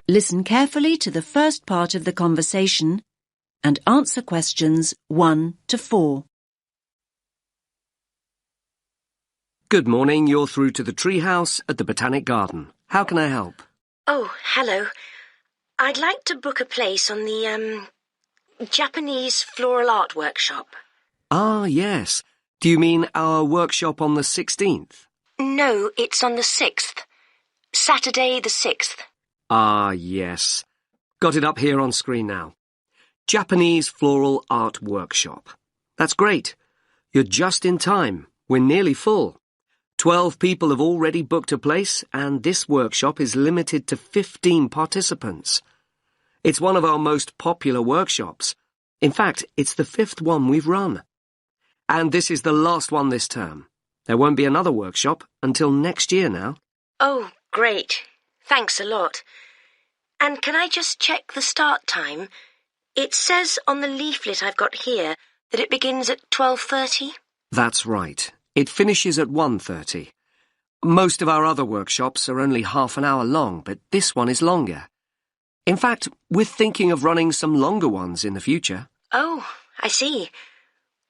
Listen carefully to the first part of the conversation and answer questions 1 to 4. Good morning, you're through to the treehouse at the Botanic Garden. How can I help? Oh, hello. I'd like to book a place on the, Japanese floral art workshop. Ah, yes. Do you mean our workshop on the 16th? No, it's on the 6th. Saturday the 6th. Ah, yes. Got it up here on screen now. Japanese Floral Art Workshop. That's great. You're just in time. We're nearly full. 12 people have already booked a place, and this workshop is limited to 15 participants. It's one of our most popular workshops. In fact, it's the 5th one we've run. And this is the last one this term. There won't be another workshop until next year now. Oh, great. Thanks a lot. And can I just check the start time? It says on the leaflet I've got here that it begins at 12:30. That's right. It finishes at 1:30. Most of our other workshops are only half an hour long, but this one is longer. In fact, we're thinking of running some longer ones in the future. Oh, I see.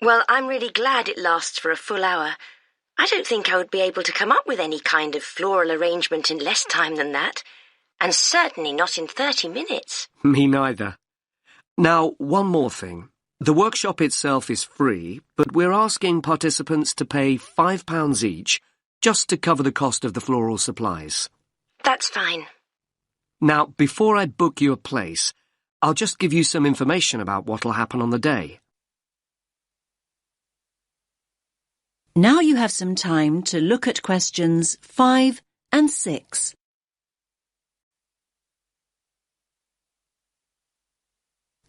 Well, I'm really glad it lasts for a full hour. I don't think I would be able to come up with any kind of floral arrangement in less time than that, and certainly not in 30 minutes. Me neither. Now, one more thing. The workshop itself is free, but we're asking participants to pay £5 each just to cover the cost of the floral supplies. That's fine. Now, before I book you a place, I'll just give you some information about what'll happen on the day. Now you have some time to look at questions 5 and 6.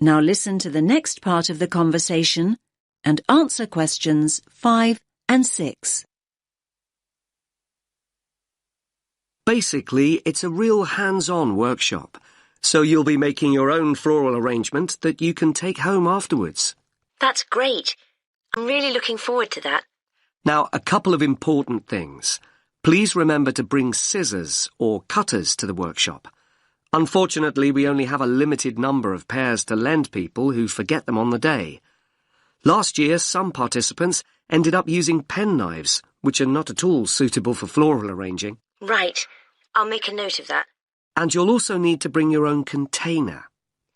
Now listen to the next part of the conversation and answer questions 5 and 6. Basically, it's a real hands-on workshop, so you'll be making your own floral arrangement that you can take home afterwards. That's great. I'm really looking forward to that. Now, a couple of important things. Please remember to bring scissors or cutters to the workshop. Unfortunately, we only have a limited number of pairs to lend people who forget them on the day. Last year, some participants ended up using penknives, which are not at all suitable for floral arranging. Right. I'll make a note of that. And you'll also need to bring your own container.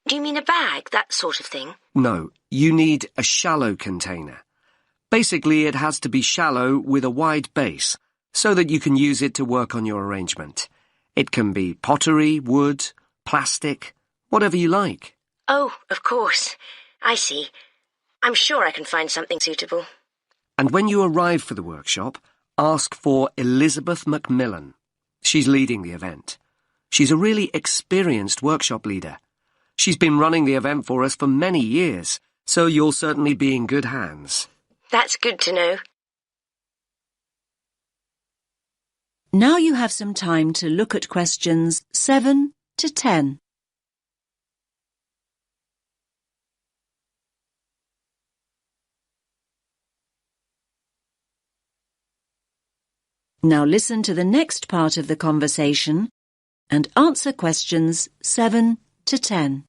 Do you mean a bag, that sort of thing? No, you need a shallow container. Basically, it has to be shallow with a wide base, so that you can use it to work on your arrangement. It can be pottery, wood, plastic, whatever you like. Oh, of course. I see. I'm sure I can find something suitable. And when you arrive for the workshop, ask for Elizabeth Macmillan. She's leading the event. She's a really experienced workshop leader. She's been running the event for us for many years, so you'll certainly be in good hands. That's good to know. Now you have some time to look at questions 7 to 10. Now listen to the next part of the conversation and answer questions 7 to 10.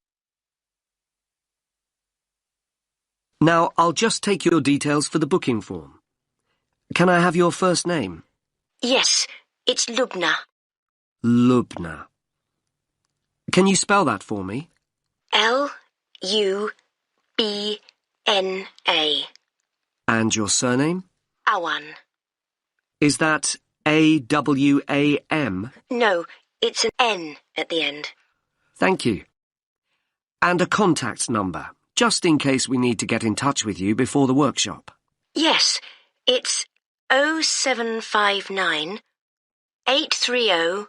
Now, I'll just take your details for the booking form. Can I have your first name? Yes, it's Lubna. Lubna. Can you spell that for me? Lubna. And your surname? Awan. Is that Awam? No, it's an N at the end. Thank you. And a contact number, just in case we need to get in touch with you before the workshop. Yes, it's 0759 830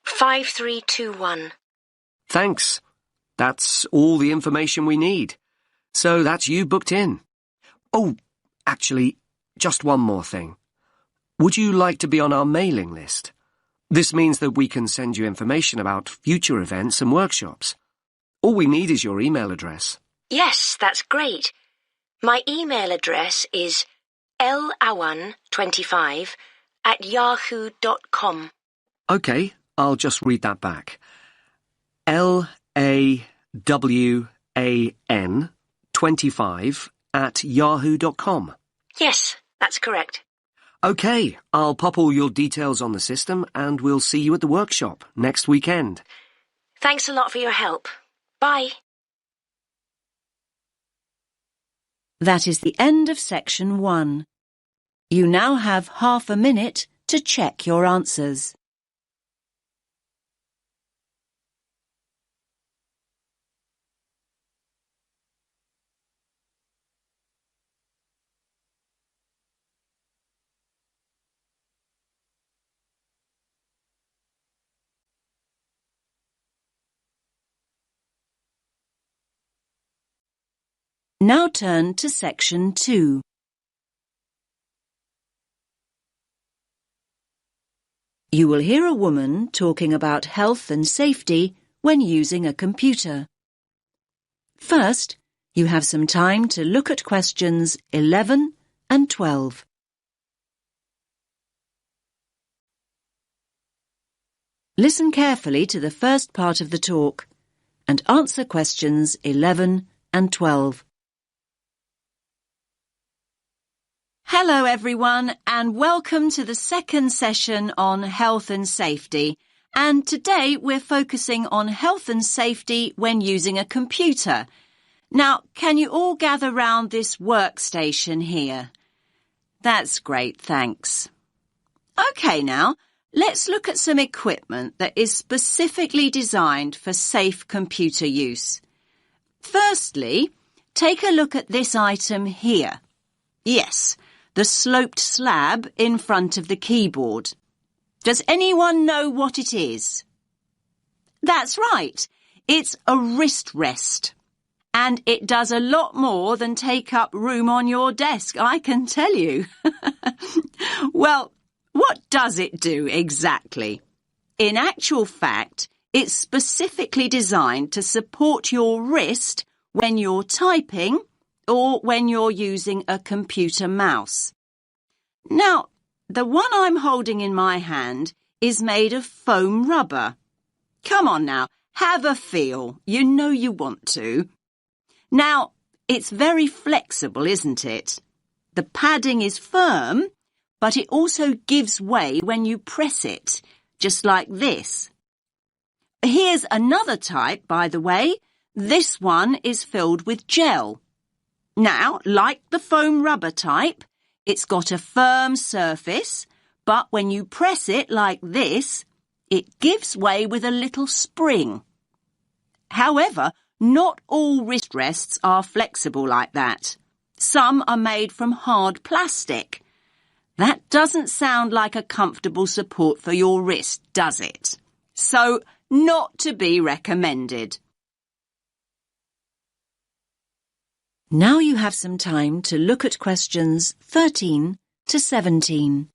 5321. Thanks. That's all the information we need. So that's you booked in. Oh, actually, just one more thing. Would you like to be on our mailing list? This means that we can send you information about future events and workshops. All we need is your email address. Yes, that's great. My email address is lawan25@yahoo.com. OK, I'll just read that back. LAWAN25 Yes, that's correct. OK, I'll pop all your details on the system and we'll see you at the workshop next weekend. Thanks a lot for your help. Bye. That is the end of section 1. You now have half a minute to check your answers. Now turn to section 2. You will hear a woman talking about health and safety when using a computer. First, you have some time to look at questions 11 and 12. Listen carefully to the first part of the talk and answer questions 11 and 12. Hello everyone and welcome to the second session on health and safety. And today we're focusing on health and safety when using a computer. Now, can you all gather round this workstation here? That's great, thanks. OK now, let's look at some equipment that is specifically designed for safe computer use. Firstly, take a look at this item here. Yes, the sloped slab in front of the keyboard. Does anyone know what it is? That's right, it's a wrist rest. And it does a lot more than take up room on your desk, I can tell you. Well, what does it do exactly? In actual fact, it's specifically designed to support your wrist when you're typing or when you're using a computer mouse. Now, the one I'm holding in my hand is made of foam rubber. Come on now, have a feel. You know you want to. Now, it's very flexible, isn't it? The padding is firm, but it also gives way when you press it, just like this. Here's another type, by the way. This one is filled with gel. Now, like the foam rubber type, it's got a firm surface, but when you press it like this, it gives way with a little spring. However, not all wrist rests are flexible like that. Some are made from hard plastic. That doesn't sound like a comfortable support for your wrist, does it? So, not to be recommended. Now you have some time to look at questions 13 to 17.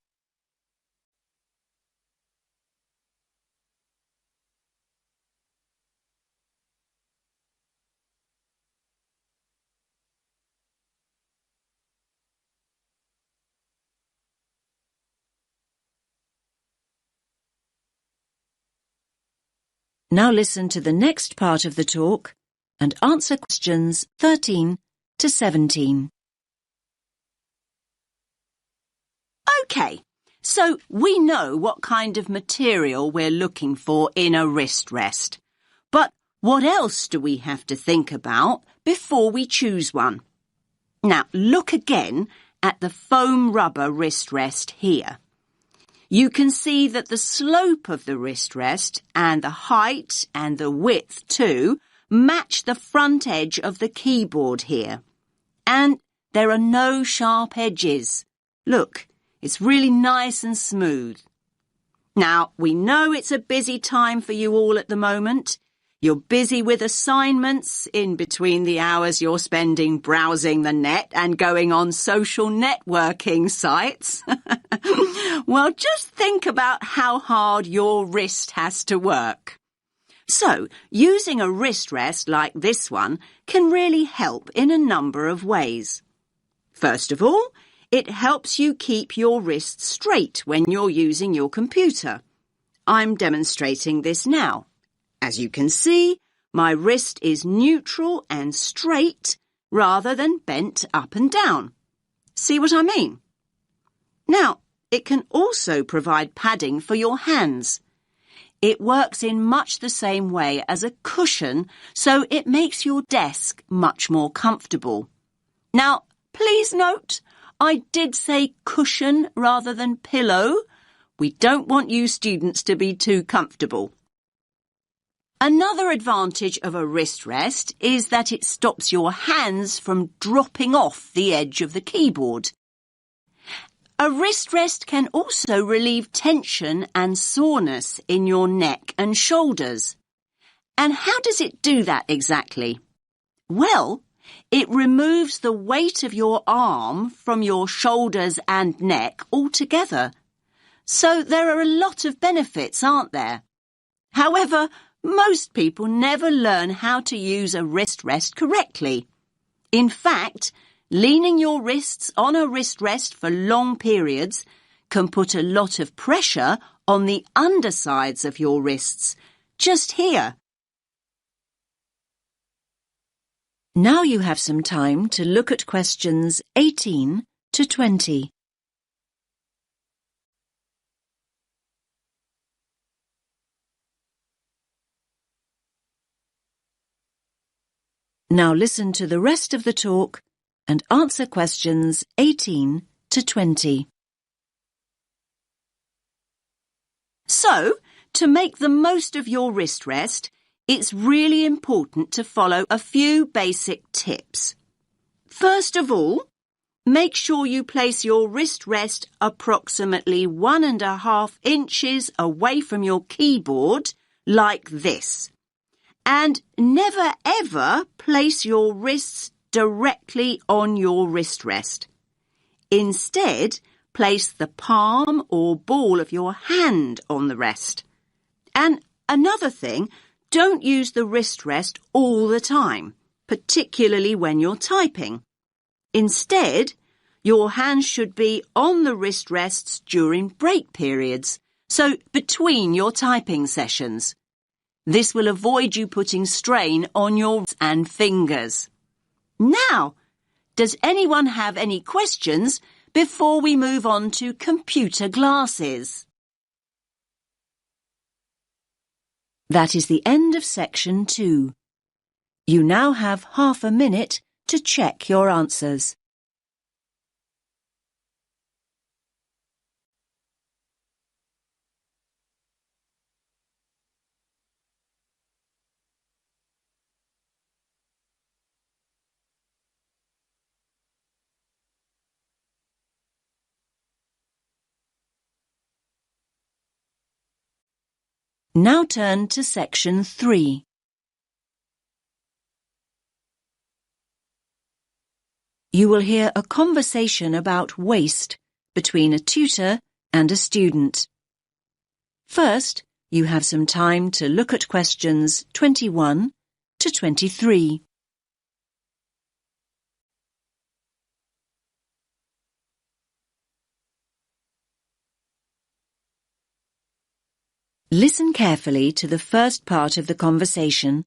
Now listen to the next part of the talk and answer questions 13 to 17. OK, so we know what kind of material we're looking for in a wrist rest. But what else do we have to think about before we choose one? Now, look again at the foam rubber wrist rest here. You can see that the slope of the wrist rest and the height and the width too match the front edge of the keyboard here. And there are no sharp edges. Look, it's really nice and smooth. Now, we know it's a busy time for you all at the moment. You're busy with assignments in between the hours you're spending browsing the net and going on social networking sites. Well, just think about how hard your wrist has to work. So, using a wrist rest like this one can really help in a number of ways. First of all, it helps you keep your wrist straight when you're using your computer. I'm demonstrating this now. As you can see, my wrist is neutral and straight rather than bent up and down. See what I mean? Now, it can also provide padding for your hands. It works in much the same way as a cushion, so it makes your desk much more comfortable. Now, please note, I did say cushion rather than pillow. We don't want you students to be too comfortable. Another advantage of a wrist rest is that it stops your hands from dropping off the edge of the keyboard. A wrist rest can also relieve tension and soreness in your neck and shoulders. And how does it do that exactly? Well, it removes the weight of your arm from your shoulders and neck altogether. So there are a lot of benefits, aren't there? However, most people never learn how to use a wrist rest correctly. In fact, leaning your wrists on a wrist rest for long periods can put a lot of pressure on the undersides of your wrists, just here. Now you have some time to look at questions 18 to 20. Now listen to the rest of the talk and answer questions 18 to 20. So, to make the most of your wrist rest, it's really important to follow a few basic tips. First of all, make sure you place your wrist rest approximately 1.5 inches away from your keyboard, like this. And never ever place your wrists directly on your wrist rest. Instead, place the palm or ball of your hand on the rest. And another thing, don't use the wrist rest all the time, particularly when you're typing. Instead, your hands should be on the wrist rests during break periods, so between your typing sessions. This will avoid you putting strain on your wrists and fingers. Now, does anyone have any questions before we move on to computer glasses? That is the end of section 2. You now have half a minute to check your answers. Now turn to section 3. You will hear a conversation about waste between a tutor and a student. First, you have some time to look at questions 21 to 23. Listen carefully to the first part of the conversation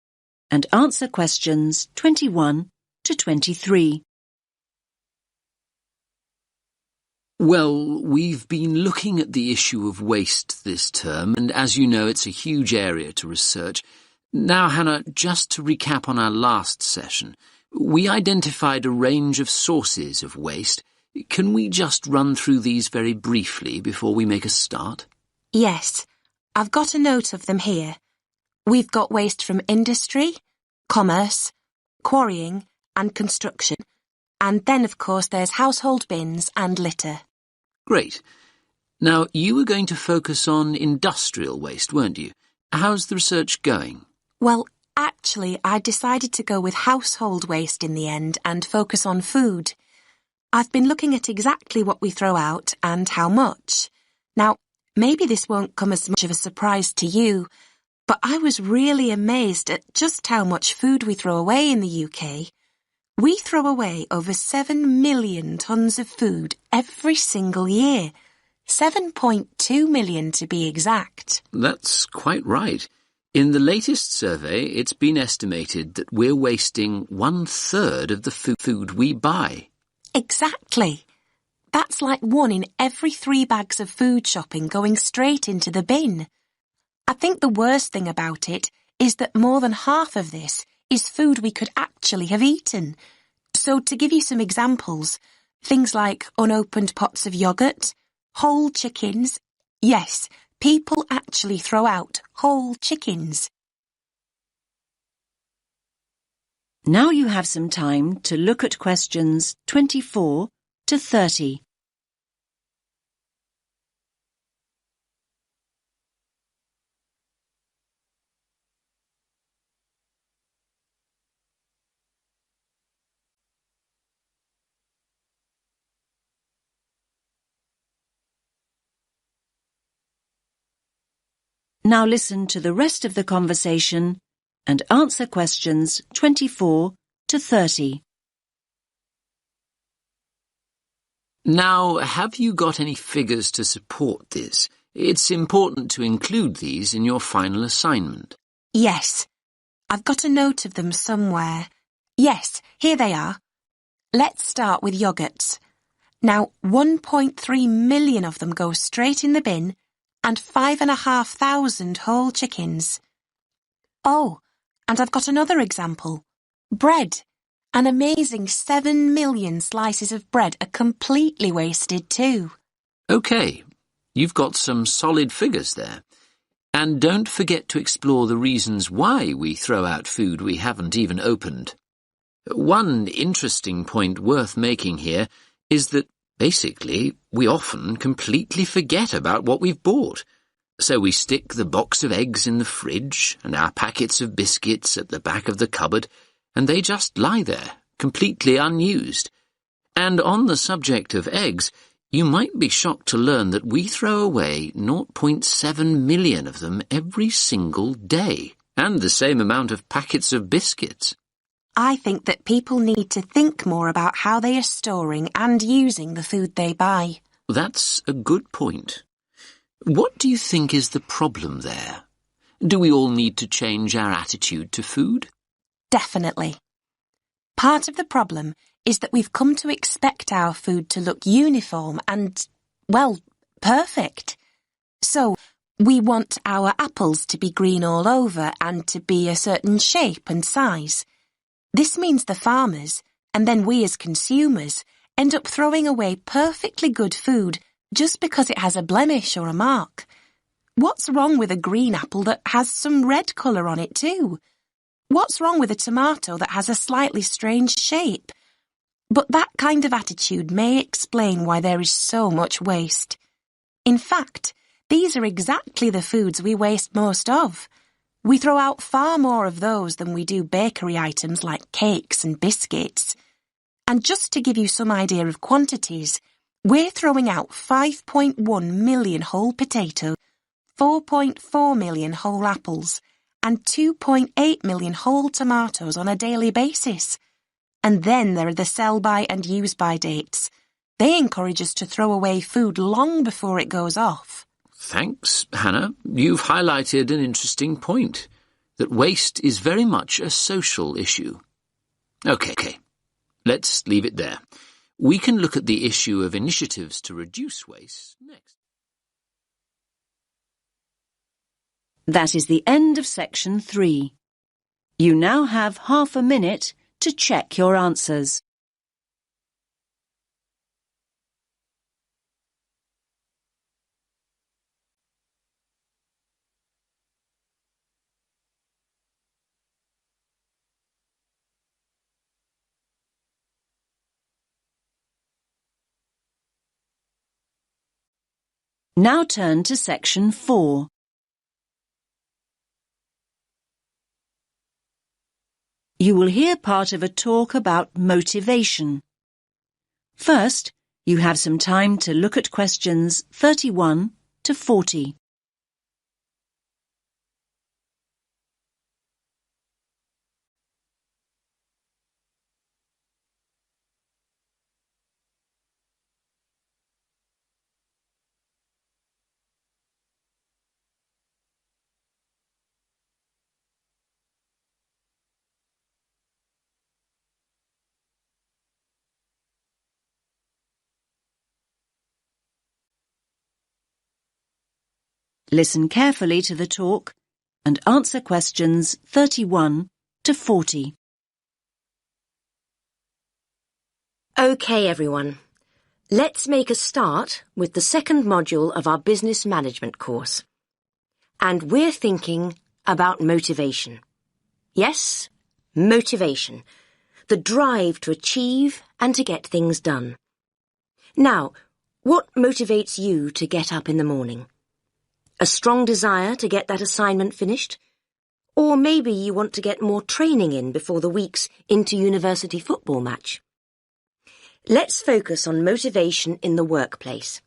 and answer questions 21 to 23. Well, we've been looking at the issue of waste this term, and as you know, it's a huge area to research. Now, Hannah, just to recap on our last session, we identified a range of sources of waste. Can we just run through these very briefly before we make a start? Yes. I've got a note of them here. We've got waste from industry, commerce, quarrying and construction. And then, of course, there's household bins and litter. Great. Now, you were going to focus on industrial waste, weren't you? How's the research going? Well, actually, I decided to go with household waste in the end and focus on food. I've been looking at exactly what we throw out and how much. Now, maybe this won't come as much of a surprise to you, but I was really amazed at just how much food we throw away in the UK. We throw away over 7 million tonnes of food every single year. 7.2 million to be exact. That's quite right. In the latest survey, it's been estimated that we're wasting 1/3 of the food we buy. Exactly. That's like 1 in every 3 bags of food shopping going straight into the bin. I think the worst thing about it is that more than half of this is food we could actually have eaten. So to give you some examples, things like unopened pots of yoghurt, whole chickens. Yes, people actually throw out whole chickens. Now you have some time to look at questions 24 to 30. Now listen to the rest of the conversation and answer questions 24 to 30. Now, have you got any figures to support this? It's important to include these in your final assignment. Yes, I've got a note of them somewhere. Yes, here they are. Let's start with yoghurts. Now, 1.3 million of them go straight in the bin, and 5,500 whole chickens. Oh, and I've got another example. Bread. An amazing 7 million slices of bread are completely wasted too. OK, you've got some solid figures there. And don't forget to explore the reasons why we throw out food we haven't even opened. One interesting point worth making here is that, basically, we often completely forget about what we've bought. So we stick the box of eggs in the fridge and our packets of biscuits at the back of the cupboard, and they just lie there, completely unused. And on the subject of eggs, you might be shocked to learn that we throw away 0.7 million of them every single day, and the same amount of packets of biscuits. I think that people need to think more about how they are storing and using the food they buy. That's a good point. What do you think is the problem there? Do we all need to change our attitude to food? Definitely. Part of the problem is that we've come to expect our food to look uniform and, well, perfect. So, we want our apples to be green all over and to be a certain shape and size. This means the farmers, and then we as consumers, end up throwing away perfectly good food just because it has a blemish or a mark. What's wrong with a green apple that has some red colour on it too? What's wrong with a tomato that has a slightly strange shape? But that kind of attitude may explain why there is so much waste. In fact, these are exactly the foods we waste most of. We throw out far more of those than we do bakery items like cakes and biscuits. And just to give you some idea of quantities, we're throwing out 5.1 million whole potatoes, 4.4 million whole apples, and 2.8 million whole tomatoes on a daily basis. And then there are the sell-by and use-by dates. They encourage us to throw away food long before it goes off. Thanks, Hannah. You've highlighted an interesting point, that waste is very much a social issue. OK, let's leave it there. We can look at the issue of initiatives to reduce waste next. That is the end of section 3. You now have half a minute to check your answers. Now turn to section 4. You will hear part of a talk about motivation. First, you have some time to look at questions 31 to 40. Listen carefully to the talk and answer questions 31 to 40. OK, everyone. Let's make a start with the second module of our business management course. And we're thinking about motivation. Yes, motivation. The drive to achieve and to get things done. Now, what motivates you to get up in the morning? A strong desire to get that assignment finished? Or maybe you want to get more training in before the week's inter-university football match. Let's focus on motivation in the workplace.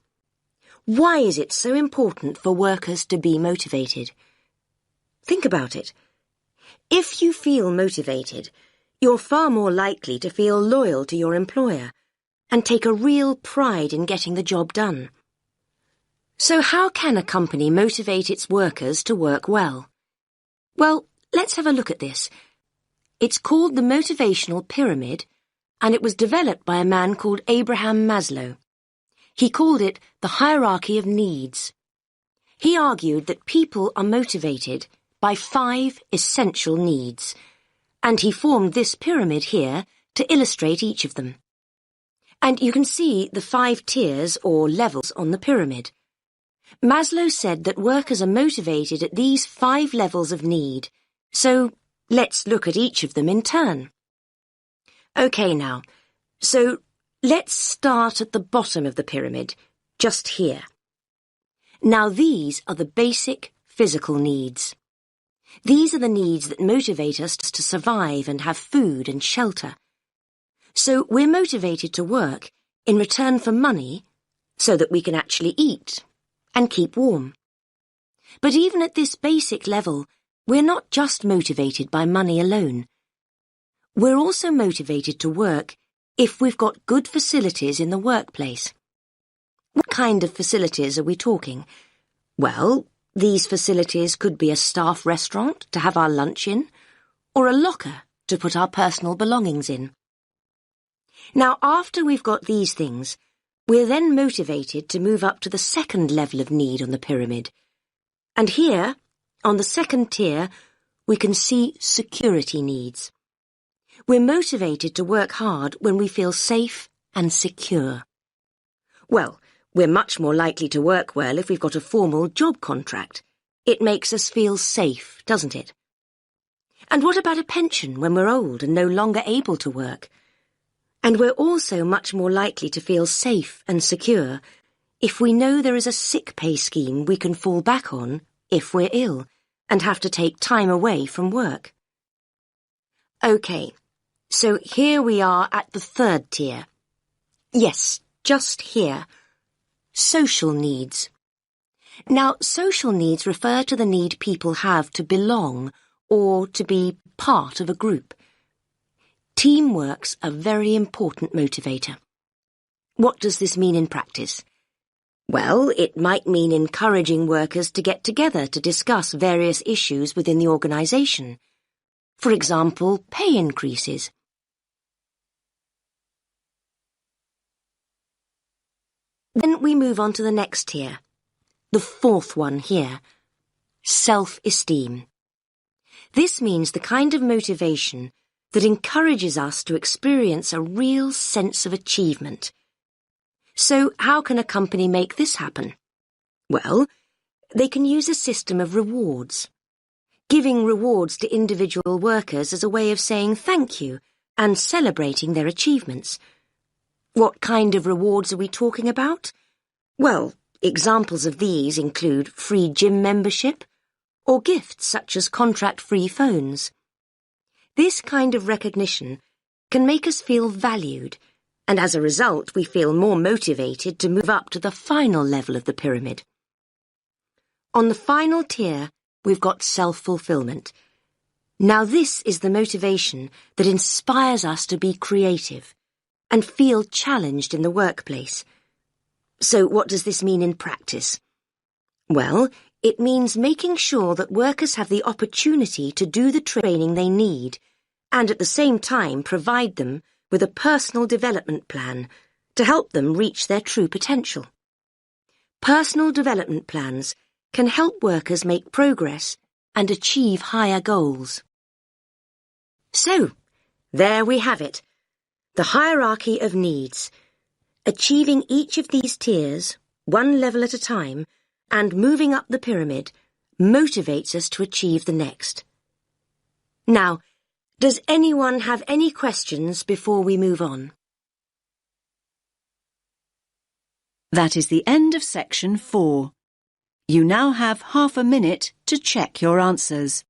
Why is it so important for workers to be motivated? Think about it. If you feel motivated, you're far more likely to feel loyal to your employer and take a real pride in getting the job done. So how can a company motivate its workers to work well? Well, let's have a look at this. It's called the motivational pyramid, and it was developed by a man called Abraham Maslow. He called it the hierarchy of needs. He argued that people are motivated by 5 essential needs, and he formed this pyramid here to illustrate each of them. And you can see the 5 tiers or levels on the pyramid. Maslow said that workers are motivated at these 5 levels of need, so let's look at each of them in turn. OK now, so let's start at the bottom of the pyramid, just here. Now these are the basic physical needs. These are the needs that motivate us to survive and have food and shelter. So we're motivated to work in return for money so that we can actually eat and keep warm. But even at this basic level, we're not just motivated by money alone. We're also motivated to work if we've got good facilities in the workplace. What kind of facilities are we talking? Well, these facilities could be a staff restaurant to have our lunch in, or a locker to put our personal belongings in. Now, after we've got these things, we're then motivated to move up to the second level of need on the pyramid. And here, on the second tier, we can see security needs. We're motivated to work hard when we feel safe and secure. Well, we're much more likely to work well if we've got a formal job contract. It makes us feel safe, doesn't it? And what about a pension when we're old and no longer able to work? And we're also much more likely to feel safe and secure if we know there is a sick pay scheme we can fall back on if we're ill and have to take time away from work. OK, so here we are at the third tier. Yes, just here. Social needs. Now, social needs refer to the need people have to belong or to be part of a group. Teamwork's a very important motivator. What does this mean in practice? Well, it might mean encouraging workers to get together to discuss various issues within the organisation. For example, pay increases. Then we move on to the next tier, the fourth one here, self-esteem. This means the kind of motivation that encourages us to experience a real sense of achievement. So how can a company make this happen? Well, they can use a system of rewards. Giving rewards to individual workers as a way of saying thank you and celebrating their achievements. What kind of rewards are we talking about? Well, examples of these include free gym membership or gifts such as contract-free phones. This kind of recognition can make us feel valued, and as a result we feel more motivated to move up to the final level of the pyramid. On the final tier, we've got self-fulfillment. Now this is the motivation that inspires us to be creative and feel challenged in the workplace. So what does this mean in practice? Well, it means making sure that workers have the opportunity to do the training they need and at the same time provide them with a personal development plan to help them reach their true potential. Personal development plans can help workers make progress and achieve higher goals. So, there we have it, the hierarchy of needs. Achieving each of these tiers, one level at a time, and moving up the pyramid motivates us to achieve the next. Now, does anyone have any questions before we move on? That is the end of section 4. You now have half a minute to check your answers.